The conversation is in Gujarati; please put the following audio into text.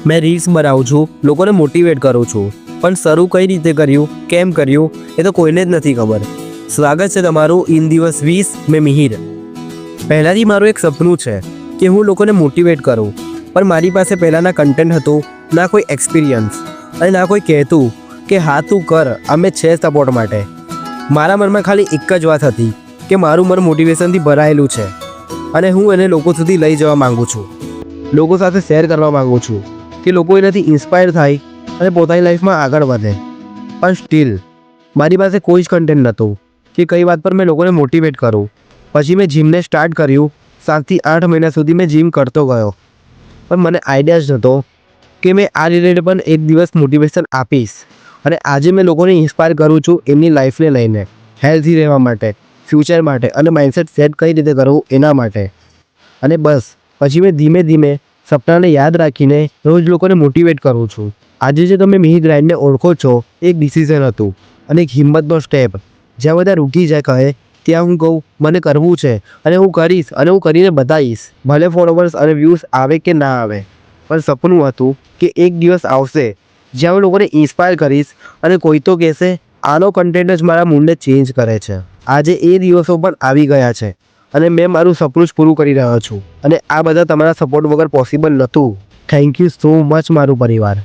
मैं રીલ્સ બનાવું છું, લોકોને મોટિવેટ કરું છું, પણ શરૂ કઈ રીતે કર્યું, કેમ કર્યું એ તો કોઈને જ નથી ખબર. સ્વાગત છે તમારું ઇન દિવસ 20 મેં મિહિર. પહેલાંથી મારું એક સપનું છે કે હું લોકોને મોટિવેટ કરું, પણ મારી પાસે પહેલાંના કન્ટેન્ટ હતું, ના કોઈ એક્સપિરિયન્સ અને ના કોઈ કહેતું કે હા તું કર, અમે છે સપોર્ટ માટે. મારા મનમાં ખાલી એક જ વાત હતી કે મારું મન મોટિવેશનથી ભરાયેલું છે અને હું એને લોકો સુધી લઈ જવા માગું છું, લોકો સાથે શેર કરવા માગું છું કે લોકો એનાથી ઇન્સ્પાયર થાય અને પોતાની લાઈફમાં આગળ વધે. પણ સ્ટીલ મારી પાસે કોઈ જ કન્ટેન્ટ નહોતું કે કઈ વાત પર મેં લોકોને મોટિવેટ કરું. પછી મેં જીમને સ્ટાર્ટ કર્યું. 7 થી 8 મહિના સુધી મેં જીમ કરતો ગયો, પણ મને આઈડિયા જ નહોતો કે મેં આ રિલેટેડ પણ એક દિવસ મોટિવેશન આપીશ. અને આજે મેં લોકોને ઇન્સ્પાયર કરું છું એમની લાઈફને લઈને, હેલ્ધી રહેવા માટે, ફ્યુચર માટે અને માઇન્ડસેટ સેટ કઈ રીતે કરવું એના માટે. અને બસ પછી મેં ધીમે ધીમે સપનાને યાદ રાખીને રોજ લોકોને મોટિવેટ કરું છું. આજે જે તમે મિહિર ગ્રાઇન્ડને ઓળખો છો, એક ડિસિઝન હતું અને એક હિંમતનો સ્ટેપ. જ્યાં બધા રૂકી જાય કહે, ત્યાં હું કહું મને કરવું છે અને હું કરીશ અને હું કરીને બતાવીશ. ભલે ફોલોવર્સ અને વ્યૂઝ આવે કે ના આવે, પણ સપનું હતું કે એક દિવસ આવશે જ્યાં હું લોકોને ઇન્સ્પાયર કરીશ અને કોઈ તો કહેશે આનો કન્ટેન્ટ જ મારા મૂડને ચેન્જ કરે છે. આજે એ દિવસો પણ આવી ગયા છે અને મેં મારું સપનું જ પૂરું કરી રહ્યો છું. અને આ બધા તમારા સપોર્ટ વગર પોસિબલ નહોતું. થેન્ક યુ સો મચ મારું પરિવાર.